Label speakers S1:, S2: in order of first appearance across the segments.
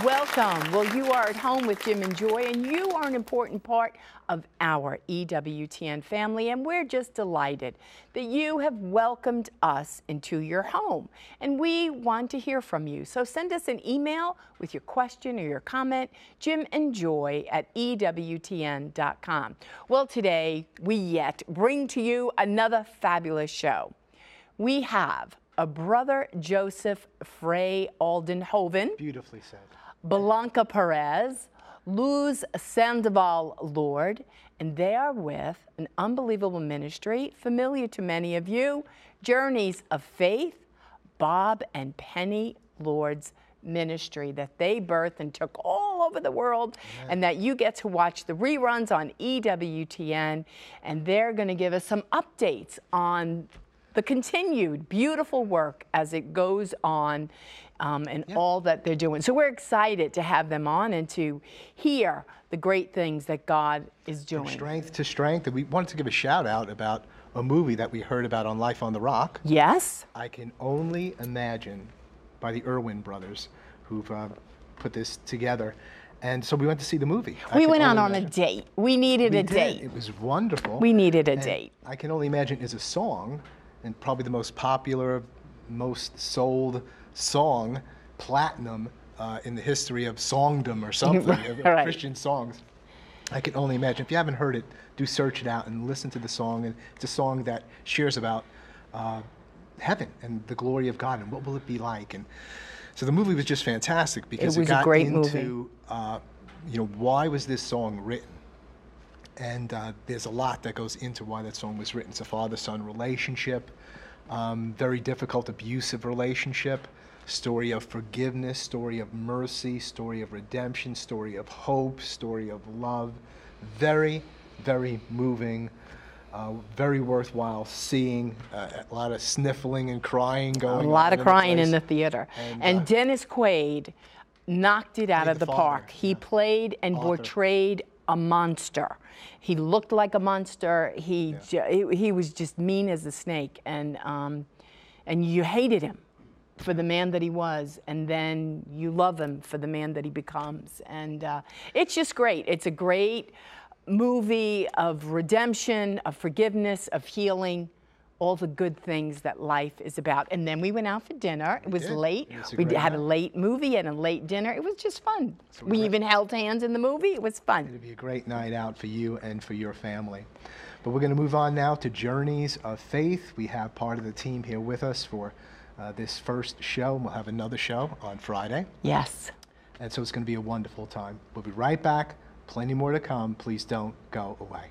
S1: Welcome. Well, you are at home with Jim and Joy, and you are an important part of our EWTN family, and we're just delighted that you have welcomed us into your home, and we want to hear from you. So send us an email with your question or your comment, jimandjoy@EWTN.com. Well, today we yet bring to you another fabulous show. We have a brother Joseph Freyaldenhoven.
S2: Beautifully said.
S1: Blanca Perez, Luz Elena Lord, and they are with an unbelievable ministry, familiar to many of you, Journeys of Faith, Bob and Penny Lord's ministry that they birthed and took all over the world. Amen. And that you get to watch the reruns on EWTN, and they're going to give us some updates on the continued beautiful work as it goes on all that they're doing. So we're excited to have them on and to hear the great things that God is doing.
S2: From strength to strength. And we wanted to give a shout out about a movie that we heard about on Life on the Rock.
S1: Yes.
S2: I Can Only Imagine, by the Irwin brothers, who've put this together. And so we went to see the movie.
S1: We went on a date. We needed a date.
S2: It was wonderful.
S1: We needed a date.
S2: I Can Only Imagine is a song, and probably the most popular, most sold song, platinum, in the history of songdom or something, of
S1: right.
S2: Christian songs. I Can Only Imagine. If you haven't heard it, do search it out and listen to the song. And it's a song that shares about heaven and the glory of God and what will it be like. And so the movie was just fantastic because it got
S1: a great
S2: into, why was this song written? And there's a lot that goes into why that song was written. It's a father-son relationship, very difficult, abusive relationship, story of forgiveness, story of mercy, story of redemption, story of hope, story of love. Very, very moving, very worthwhile seeing. A lot of sniffling and crying going on.
S1: A lot of crying in the theater. And Dennis Quaid knocked it out of the park. He played and portrayed a monster. He looked like a monster. He was just mean as a snake, and you hated him for the man that he was, and then you love him for the man that he becomes. And it's just great. It's a great movie of redemption, of forgiveness, of healing, all the good things that life is about. And then we went out for dinner. It was late. We had a late movie and a late dinner. It was just fun. So we even held hands in the movie. It was fun.
S2: It'll be a great night out for you and for your family. But we're going to move on now to Journeys of Faith. We have part of the team here with us for this first show. We'll have another show on Friday.
S1: Yes.
S2: And so it's going to be a wonderful time. We'll be right back. Plenty more to come. Please don't go away.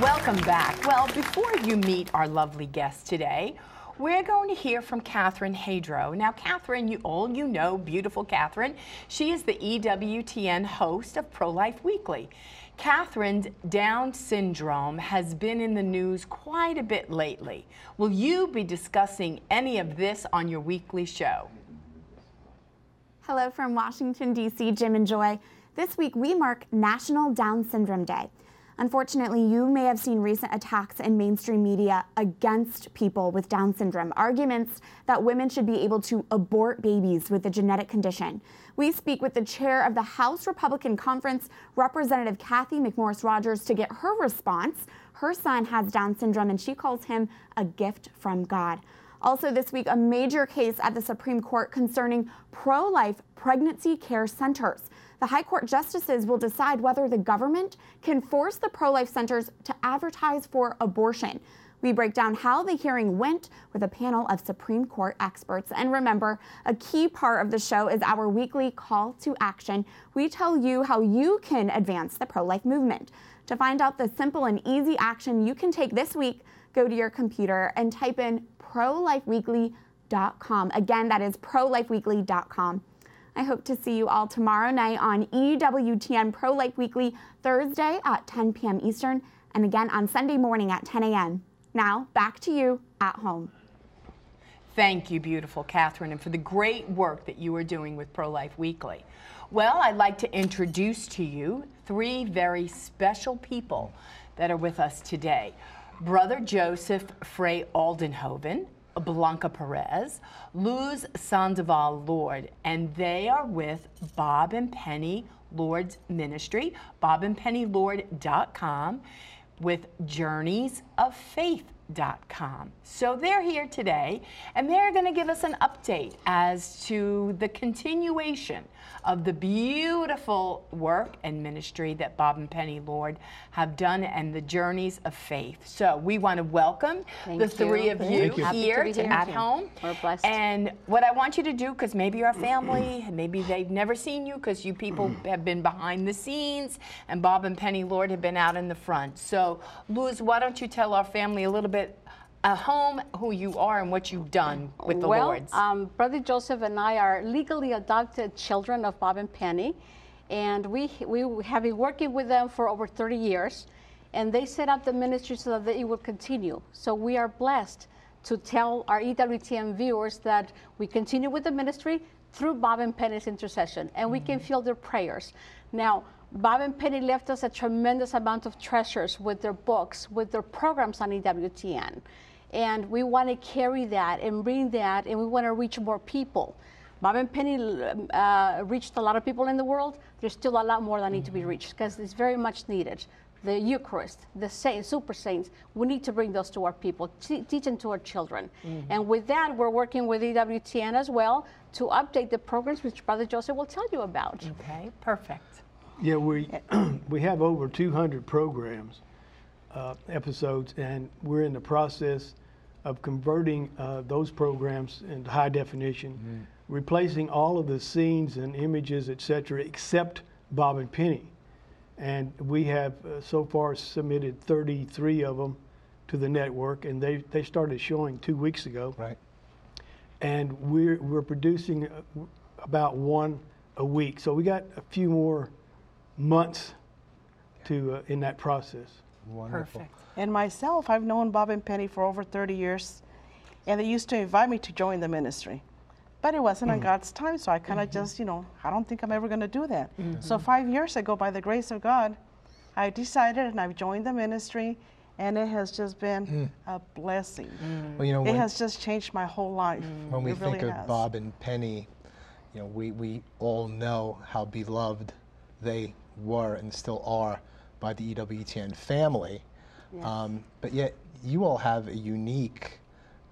S1: Welcome back. Well, before you meet our lovely guest today, we're going to hear from Catherine Hadro. Now, Catherine, you know, beautiful Catherine. She is the EWTN host of Pro-Life Weekly. Catherine's Down syndrome has been in the news quite a bit lately. Will you be discussing any of this on your weekly show?
S3: Hello from Washington, D.C., Jim and Joy. This week we mark National Down Syndrome Day. Unfortunately, you may have seen recent attacks in mainstream media against people with Down syndrome, arguments that women should be able to abort babies with the genetic condition. We speak with the chair of the House Republican Conference, Representative Kathy McMorris Rodgers, to get her response. Her son has Down syndrome, and she calls him a gift from God. Also this week, a major case at the Supreme Court concerning pro-life pregnancy care centers. The High Court justices will decide whether the government can force the pro-life centers to advertise for abortion. We break down how the hearing went with a panel of Supreme Court experts. And remember, a key part of the show is our weekly call to action. We tell you how you can advance the pro-life movement. To find out the simple and easy action you can take this week, go to your computer and type in prolifeweekly.com. Again, that is prolifeweekly.com. I hope to see you all tomorrow night on EWTN Pro-Life Weekly, Thursday at 10 p.m. Eastern, and again on Sunday morning at 10 a.m. Now, back to you at home.
S1: Thank you, beautiful Catherine, and for the great work that you are doing with Pro-Life Weekly. Well, I'd like to introduce to you 3 very special people that are with us today. Brother Joseph Freyaldenhoven, Blanca Perez, Luz Elena Lord, and they are with Bob and Penny Lord's ministry, bobandpennylord.com, with journeysoffaith.com. So they're here today, and they're going to give us an update as to the continuation of the beautiful work and ministry that Bob and Penny Lord have done and the journeys of faith. So we want to welcome the 3 of you here at home.
S4: We're blessed.
S1: And what I want you to do, because maybe you're a family, maybe they've never seen you because you people have been behind the scenes, and Bob and Penny Lord have been out in the front. So Luz, why don't you tell our family a little bit at home who you are and what you've done with the Lords.
S4: Brother Joseph and I are legally adopted children of Bob and Penny, and we have been working with them for over 30 years, and they set up the ministry so that it will continue. So we are blessed to tell our EWTN viewers that we continue with the ministry through Bob and Penny's intercession, and we can feel their prayers. Now, Bob and Penny left us a tremendous amount of treasures with their books, with their programs on EWTN. And we want to carry that and bring that, and we want to reach more people. Bob and Penny reached a lot of people in the world. There's still a lot more that need to be reached because it's very much needed. The Eucharist, the saints, super saints, we need to bring those to our people, teach them to our children. And with that, we're working with EWTN as well to update the programs, which Brother Joseph will tell you about.
S1: Okay, perfect.
S5: Yeah, we have over 200 programs, episodes, and we're in the process of converting those programs into high definition, replacing all of the scenes and images, etc., except Bob and Penny. And we have so far submitted 33 of them to the network, and they started showing 2 weeks ago.
S2: Right.
S5: And we're producing about 1 a week. So we got a few more months to in that process.
S2: Wonderful.
S1: Perfect.
S6: And myself, I've known Bob and Penny for over 30 years, and they used to invite me to join the ministry. But it wasn't on God's time, so I kind of just, I don't think I'm ever going to do that. So 5 years ago, by the grace of God, I decided and I've joined the ministry, and it has just been a blessing.
S2: Well,
S6: it has just changed my whole life.
S2: When we
S6: It really
S2: think of
S6: has.
S2: Bob and Penny, we all know how beloved they were and still are by the EWTN family.
S4: Yes.
S2: But yet you all have a unique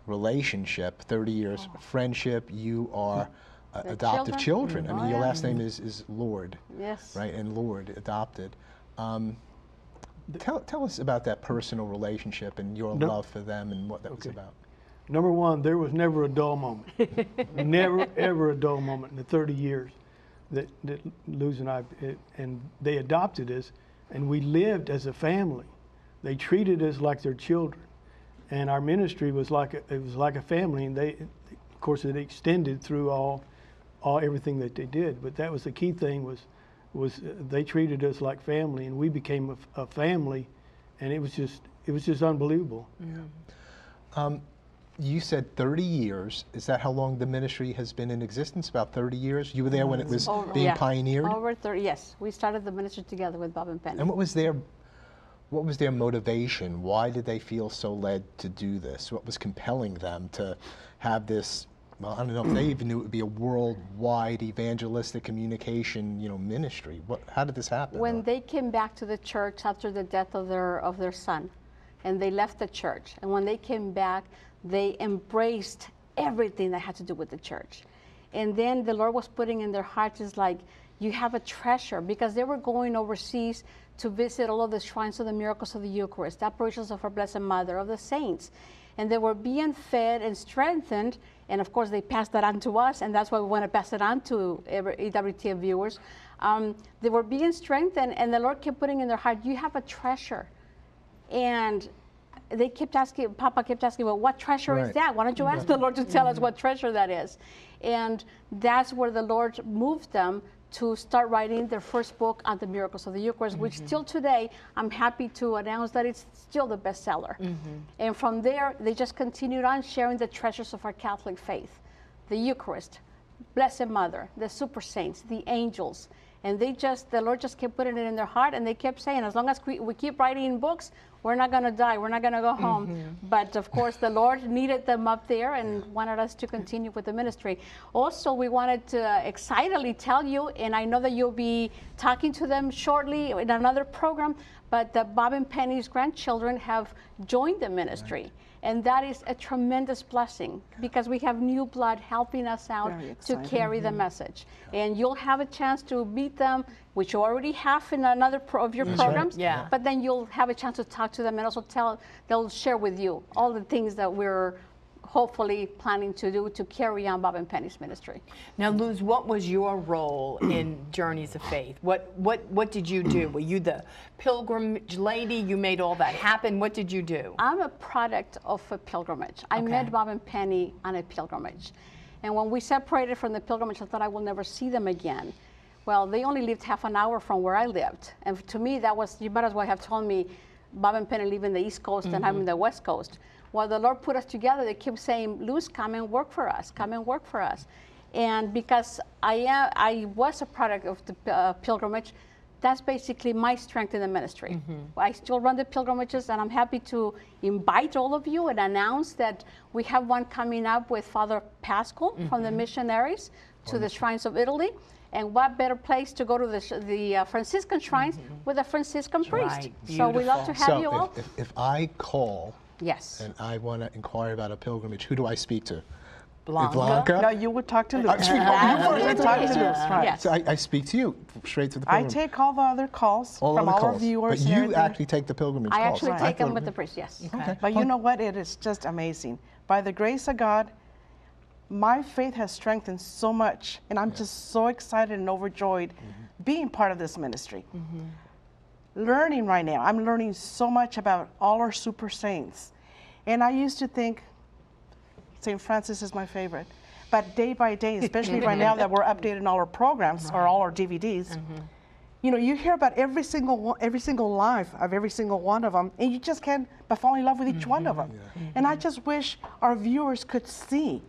S2: relationship, 30 years friendship. You are adoptive children. I mean, your last name is Lord.
S4: Yes.
S2: Right, and Lord, adopted. Tell us about that personal relationship and your love for them and what that was about.
S5: Number one, there was never a dull moment. Never, ever a dull moment in the 30 years that Luz and I, and they adopted us, and we lived as a family. They treated us like their children, and our ministry was like a family. And they, of course, it extended through everything that they did. But that was the key thing was they treated us like family, and we became a family, and it was just unbelievable.
S2: Yeah. You said 30 years. Is that how long the ministry has been in existence? About 30 years? You were there when it was being pioneered?
S4: Over 30, yes. We started the ministry together with Bob and Penny.
S2: And what was their motivation? Why did they feel so led to do this? What was compelling them to have this, well, I don't know if they even knew it would be a worldwide evangelistic communication, ministry. How did this happen?
S4: When they came back to the church after the death of their son, and they left the church, and when they came back, they embraced everything that had to do with the church. And then the Lord was putting in their hearts is like, you have a treasure, because they were going overseas to visit all of the shrines of the miracles of the Eucharist, the apparitions of our Blessed Mother, of the saints. And they were being fed and strengthened, and of course they passed that on to us, and that's why we want to pass it on to EWTN viewers. They were being strengthened, and the Lord kept putting in their heart, you have a treasure. And they kept asking, Papa kept asking, well, what treasure is that? Why don't you ask the Lord to tell us what treasure that is? And that's where the Lord moved them to start writing their first book on the miracles of the Eucharist, which still today, I'm happy to announce that it's still the bestseller. And from there, they just continued on sharing the treasures of our Catholic faith, the Eucharist, Blessed Mother, the super saints, the angels. And the Lord just kept putting it in their heart, and they kept saying, as long as we keep writing books, we're not going to die, we're not going to go home. But of course, the Lord needed them up there and wanted us to continue with the ministry. Also, we wanted to excitedly tell you, and I know that you'll be talking to them shortly in another program, but that Bob and Penny's grandchildren have joined the ministry. And that is a tremendous blessing because we have new blood helping us out to carry the message. And you'll have a chance to meet them, which you already have in another of your programs. But then you'll have a chance to talk to them and also they'll share with you all the things that we're hopefully planning to do to carry on Bob and Penny's ministry.
S1: Now, Luz, what was your role in Journeys of Faith? What did you do? Were you the pilgrimage lady? You made all that happen. What did you do?
S4: I'm a product of a pilgrimage. I met Bob and Penny on a pilgrimage. And when we separated from the pilgrimage, I thought I will never see them again. Well, they only lived half an hour from where I lived. And to me, that was, you might as well have told me, Bob and Penny live in the East Coast and I'm in the West Coast. Well, the Lord put us together. They kept saying, Luz, come and work for us. Come and work for us. And because I was a product of the pilgrimage, that's basically my strength in the ministry. I still run the pilgrimages, and I'm happy to invite all of you and announce that we have one coming up with Father Pascal from the missionaries to the shrines of Italy. And what better place to go to the Franciscan shrines with a Franciscan priest. So we love to have you all.
S2: If I call
S4: Yes.
S2: and I want to inquire about a pilgrimage, who do I speak to?
S1: Blanca?
S6: No, you would talk to Luz.
S2: You first.
S6: Talk to Luz, right.
S4: Yes.
S2: So I speak to you straight to the
S6: I
S2: pilgrimage.
S6: take all the other calls from all our viewers.
S2: But
S6: and
S2: you
S6: everything.
S2: actually take the pilgrimage
S4: I
S2: calls.
S4: actually take them with the priest, yes.
S2: Okay.
S6: But you know what? It is just amazing. By the grace of God, my faith has strengthened so much, and I'm just so excited and overjoyed being part of this ministry. Learning right now, I'm learning so much about all our super saints. And I used to think St. Francis is my favorite. But day by day, especially right now that we're updating all our programs or all our DVDs, you know, you hear about every single life of every single one of them, and you just can't but fall in love with each one of them. And I just wish our viewers could see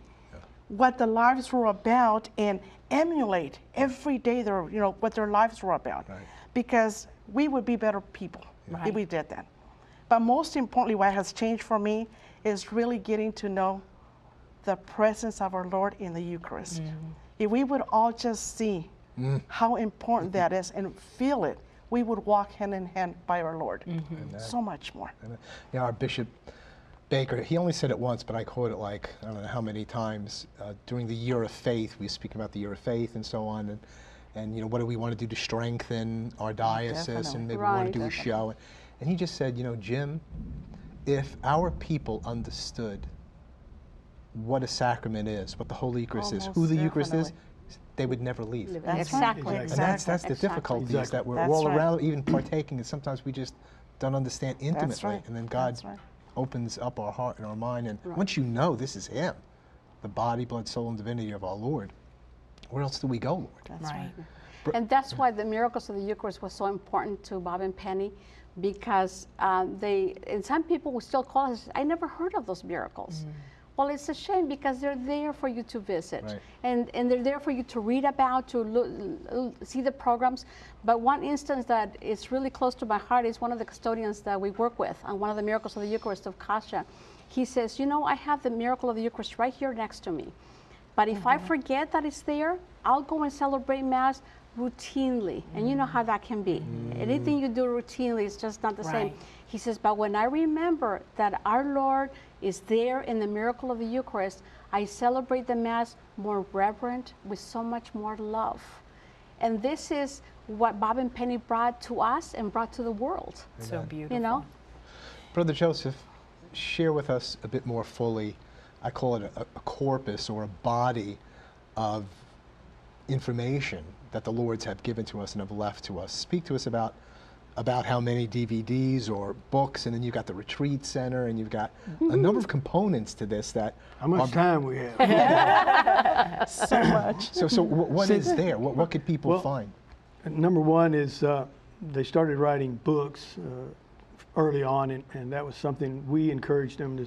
S6: what the lives were about and emulate every day what their lives were about, because we would be better people if we did that. But most importantly, what has changed for me is really getting to know the presence of our Lord in the Eucharist. If we would all just see how important that is and feel it, we would walk hand in hand by our Lord. So much more.
S2: Yeah, our Bishop Baker, he only said it once, but I quote it like, I don't know how many times, during the year of faith, we speak about the year of faith and so on, and you know, what do we want to do to strengthen our diocese, and maybe we want to do a show. And he just said, you know, Jim, if our people understood what a sacrament is, what the Holy Eucharist is, who the Eucharist is, they would never leave.
S4: Exactly.
S2: And that's the difficulty, is that we're all around, even partaking, and sometimes we just don't understand intimately. And then God opens up our heart and our mind, and once you know this is Him, the body, blood, soul, and divinity of our Lord, where else do we go, Lord?
S4: That's right. And that's why the miracles of the Eucharist was so important to Bob and Penny, because and some people will still call us, I never heard of those miracles. Well, it's a shame, because they're there for you to visit, and they're there for you to read about, to see the programs. But one instance that is really close to my heart is one of the custodians that we work with on one of the miracles of the Eucharist of Kasia. He says, you know, I have the miracle of the Eucharist right here next to me. But if I forget that it's there, I'll go and celebrate Mass routinely. And you know how that can be. Anything you do routinely is just not the same. He says, but when I remember that our Lord is there in the miracle of the Eucharist, I celebrate the Mass more reverent, with so much more love. And this is what Bob and Penny brought to us and brought to the world.
S1: So beautiful.
S4: You know?
S2: Brother Joseph, share with us a bit more fully, I call it a corpus or a body of information that the Lords have given to us and have left to us. Speak to us about about how many DVDs or books, and then you've got the retreat center, and you've got a number of components to this that.
S5: How much time we have?
S6: So much.
S2: So what is there? What could people find?
S5: Number one is they started writing books early on, and that was something we encouraged them to.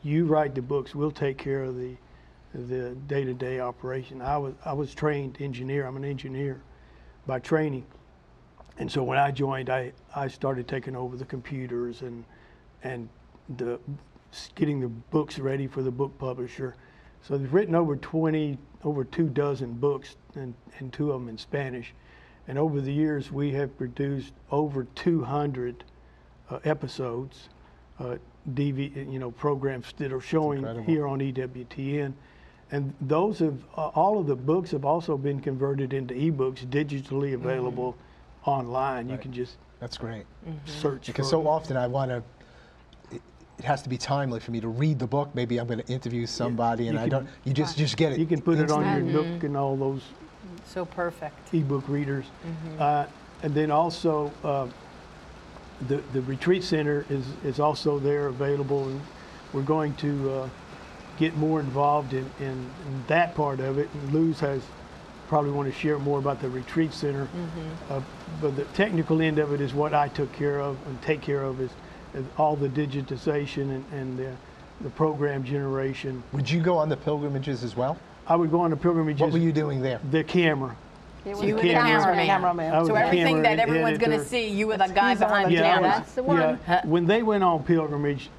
S5: You write the books, we'll take care of the day-to-day operation. I was trained engineer. I'm an engineer by training, and so when I joined, I started taking over the computers and getting the books ready for the book publisher. So they've written over 24 books, and 2 of them in Spanish. And over the years, we have produced over 200 episodes, programs that are showing here on EWTN. And those all of the books have also been converted into ebooks, digitally available online. You can just
S2: That's great.
S5: search.
S2: Because so often I want to. It has to be timely for me to read the book. Maybe I'm going to interview somebody, and I don't. You just get it.
S5: You can put it on your Nook and all those.
S1: So perfect.
S5: Ebook readers, and then also the retreat center is also there available, and we're going to get more involved in that part of it. And Luz has probably want to share more about the retreat center, but the technical end of it is what I took care of and take care of is all the digitization and the program generation.
S2: Would you go on the pilgrimages as well?
S5: I would go on the pilgrimages.
S2: What were you doing there?
S5: The camera.
S1: You were the cameraman. So everything that everyone's going to see, you were the guy behind the camera.
S4: That's the one.
S5: Yeah. When they went on pilgrimage,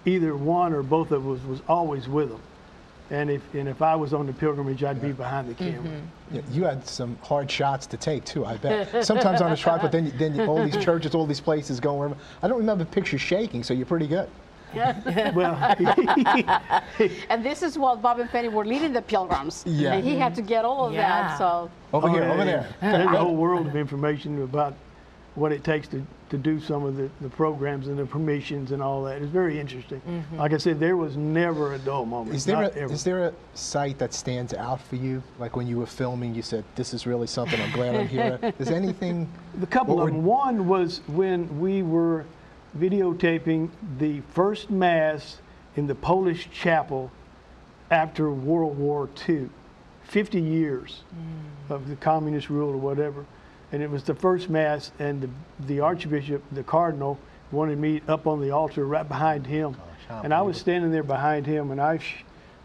S5: either one or both of us was always with them. And if I was on the pilgrimage, I'd be behind the camera.
S2: Yeah, you had some hard shots to take too, I bet. Sometimes on a tripod, then all these churches, all these places going. I don't remember pictures shaking, so you're pretty good.
S5: Well,
S4: and this is while Bob and Penny were leading the pilgrims.
S2: Yeah.
S4: And he had to get all of that. So
S2: over there.
S5: There's a whole world of information about what it takes to do some of the programs and the permissions and all that. It's very interesting. Like I said, there was never a dull moment.
S2: Is there a site that stands out for you? Like when you were filming, you said, this is really something, I'm glad I'm here. Is anything?
S5: The couple of them. One was when we were videotaping the first Mass in the Polish chapel after World War II, 50 years of the communist rule or whatever. And it was the first Mass, and the Archbishop, the Cardinal, wanted me up on the altar right behind him. And I was standing there behind him, and I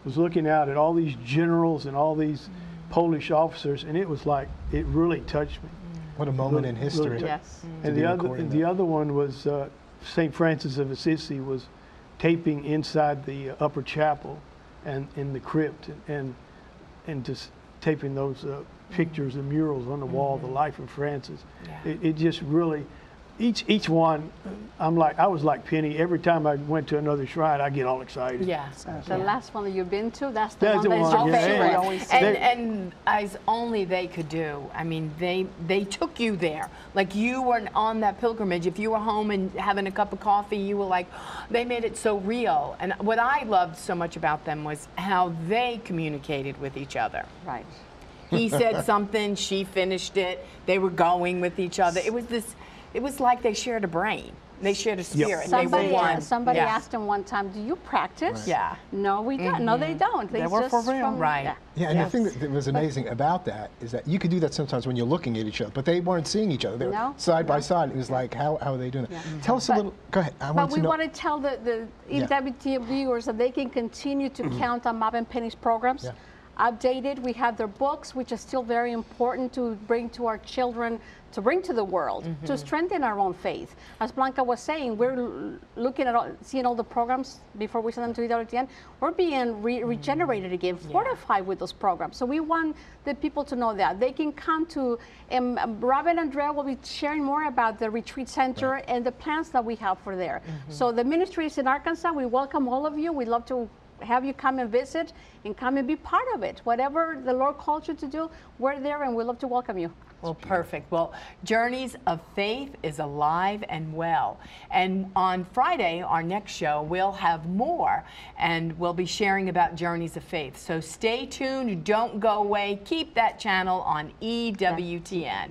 S5: was looking out at all these generals and all these Polish officers, and it was like, it really touched me.
S2: What a moment in history.
S4: yes.
S5: And the other one was St. Francis of Assisi was taping inside the upper chapel and in the crypt, and just taping those pictures and murals on the wall, the life of Francis. Yeah. It just really, each one, I was like Penny. Every time I went to another shrine, I get all excited.
S1: Yeah.
S4: The last one that you've been to, that's the one
S1: that's
S4: your
S1: your
S4: favorite.
S1: And as only they could do. I mean, they took you there. Like you were on that pilgrimage. If you were home and having a cup of coffee, you were like, they made it so real. And what I loved so much about them was how they communicated with each other.
S4: Right.
S1: He said something, she finished it. They were going with each other. It was like they shared a brain. They shared a spirit.
S4: Somebody,
S1: they were one.
S4: Somebody asked him one time, do you practice?
S2: Right.
S1: Yeah.
S4: No, we don't. No, they don't.
S6: They were for real.
S1: Right.
S2: Yeah, and the thing that was amazing about that is that you could do that sometimes when you're looking at each other, but they weren't seeing each other. They were side by side. It was like, how are they doing it? Yeah. Tell us a little, go ahead.
S4: But we want to tell the EWTN viewers that they can continue to count on Bob and Penny's programs.
S2: Yeah.
S4: Updated. We have their books, which is still very important to bring to our children, to bring to the world, to strengthen our own faith. As Blanca was saying, we're looking at seeing all the programs before we send them to EWTN. We're being regenerated again, fortified with those programs. So we want the people to know that they can come to. Rob and Andrea will be sharing more about the retreat center and the plans that we have for there. So the ministry is in Arkansas. We welcome all of you. We'd love to have you come and visit and come and be part of it. Whatever the Lord calls you to do, we're there and we'd love to welcome you.
S1: Well, perfect. Well, Journeys of Faith is alive and well. And on Friday, our next show, we'll have more, and we'll be sharing about Journeys of Faith. So stay tuned. Don't go away. Keep that channel on EWTN.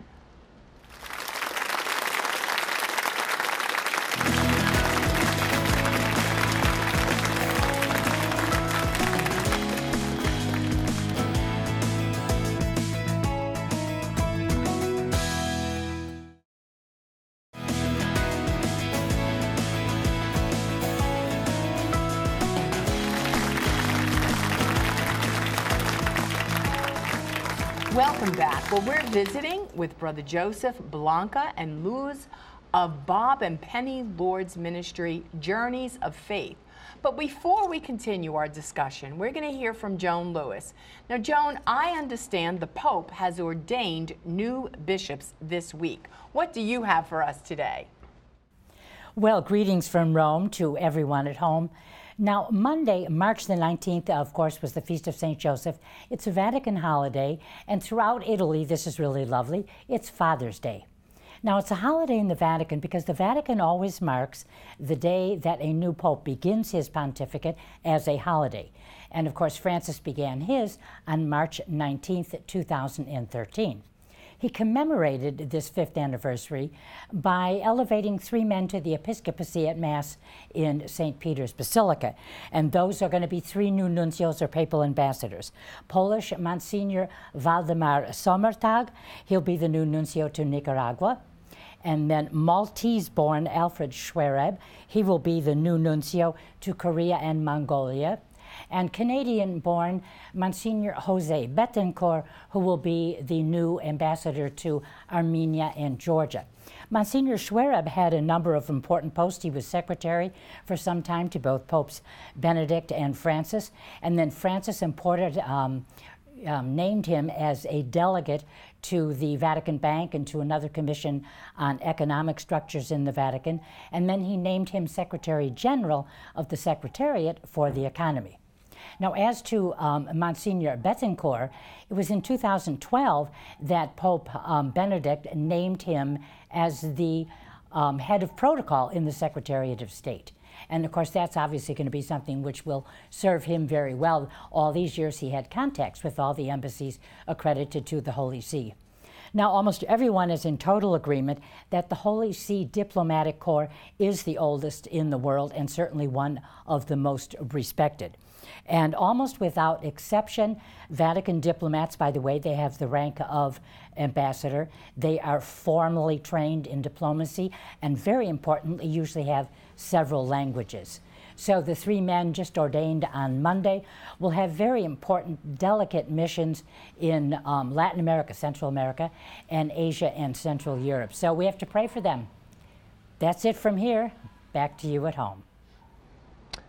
S1: Welcome back. Well, we're visiting with Brother Joseph, Blanca, and Luz of Bob and Penny Lord's ministry, Journeys of Faith. But before we continue our discussion, we're going to hear from Joan Lewis. Now, Joan, I understand the Pope has ordained new bishops this week. What do you have for us today?
S7: Well, greetings from Rome to everyone at home. Now, Monday, March the 19th, of course, was the Feast of St. Joseph. It's a Vatican holiday, and throughout Italy, this is really lovely, it's Father's Day. Now, it's a holiday in the Vatican because the Vatican always marks the day that a new pope begins his pontificate as a holiday. And of course, Francis began his on March 19th, 2013. He commemorated this 5th anniversary by elevating 3 men to the episcopacy at Mass in St. Peter's Basilica. And those are going to be 3 new nuncios or papal ambassadors. Polish Monsignor Waldemar Sommertag, he'll be the new nuncio to Nicaragua. And then Maltese-born Alfred Schwereb, he will be the new nuncio to Korea and Mongolia. And Canadian-born Monsignor Jose Betancourt, who will be the new ambassador to Armenia and Georgia. Monsignor Schwereb had a number of important posts. He was secretary for some time to both Popes Benedict and Francis. And then Francis named him as a delegate to the Vatican Bank and to another commission on economic structures in the Vatican. And then he named him Secretary General of the Secretariat for the Economy. Now, as to Monsignor Betancourt, it was in 2012 that Pope Benedict named him as the head of protocol in the Secretariat of State. And of course, that's obviously going to be something which will serve him very well. All these years he had contacts with all the embassies accredited to the Holy See. Now, almost everyone is in total agreement that the Holy See Diplomatic Corps is the oldest in the world and certainly one of the most respected. And almost without exception, Vatican diplomats, by the way, they have the rank of ambassador. They are formally trained in diplomacy and, very importantly, usually have several languages. So the 3 men just ordained on Monday will have very important, delicate missions in Latin America, Central America, and Asia and Central Europe. So we have to pray for them. That's it from here. Back to you at home.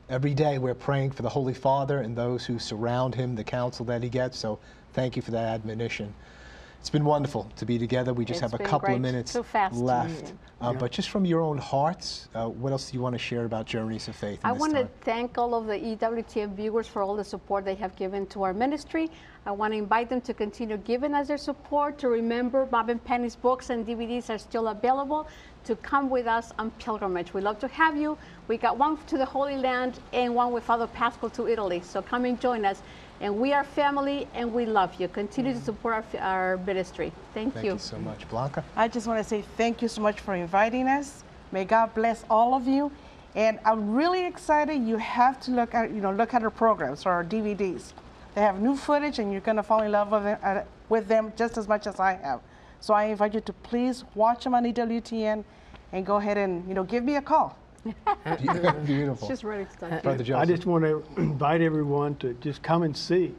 S2: Every day we're praying for the Holy Father and those who surround him, the counsel that he gets. So thank you for that admonition. It's been wonderful to be together. We just have a couple of minutes left. But just from your own hearts, what else do you want to share about Journeys of Faith?
S4: I want to thank all of the EWTN viewers for all the support they have given to our ministry. I want to invite them to continue giving us their support, to remember Bob and Penny's books and DVDs are still available, to come with us on pilgrimage. We'd love to have you. We got one to the Holy Land and one with Father Pascal to Italy. So come and join us. And we are family, and we love you. Continue to support our ministry. Thank you.
S2: Thank you so much. Blanca?
S6: I just want to say thank you so much for inviting us. May God bless all of you. And I'm really excited. You have to look at our programs or our DVDs. They have new footage, and you're going to fall in love with them just as much as I have. So I invite you to please watch them on EWTN and go ahead and give me a call.
S2: Beautiful.
S4: Just ready to start.
S2: Brother Joseph.
S5: I just want to invite everyone to just come and see.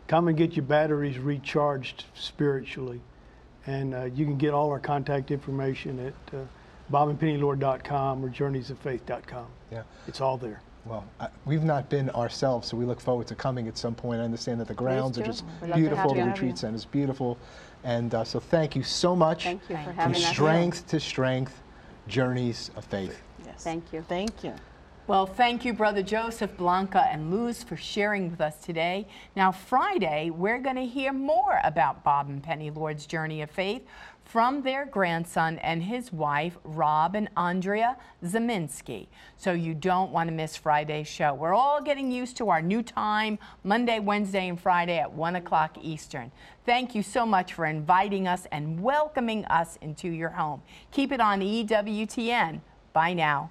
S5: Come and get your batteries recharged spiritually. And you can get all our contact information at bobandpennylord.com or journeysoffaith.com.
S2: Yeah.
S5: It's all there.
S2: Well, we've not been ourselves, so we look forward to coming at some point. I understand that the grounds are just beautiful. The retreat center is beautiful. And so thank you so much.
S4: Thank you for having us.
S2: From strength to strength, Journeys of Faith.
S6: Yes.
S4: Thank you.
S6: Thank you.
S1: Well, thank you, Brother Joseph, Blanca, and Luz for sharing with us today. Now, Friday, we're going to hear more about Bob and Penny Lord's Journey of Faith from their grandson and his wife, Rob and Andrea Zeminski. So you don't want to miss Friday's show. We're all getting used to our new time, Monday, Wednesday, and Friday at 1 o'clock Eastern. Thank you so much for inviting us and welcoming us into your home. Keep it on EWTN. Bye now.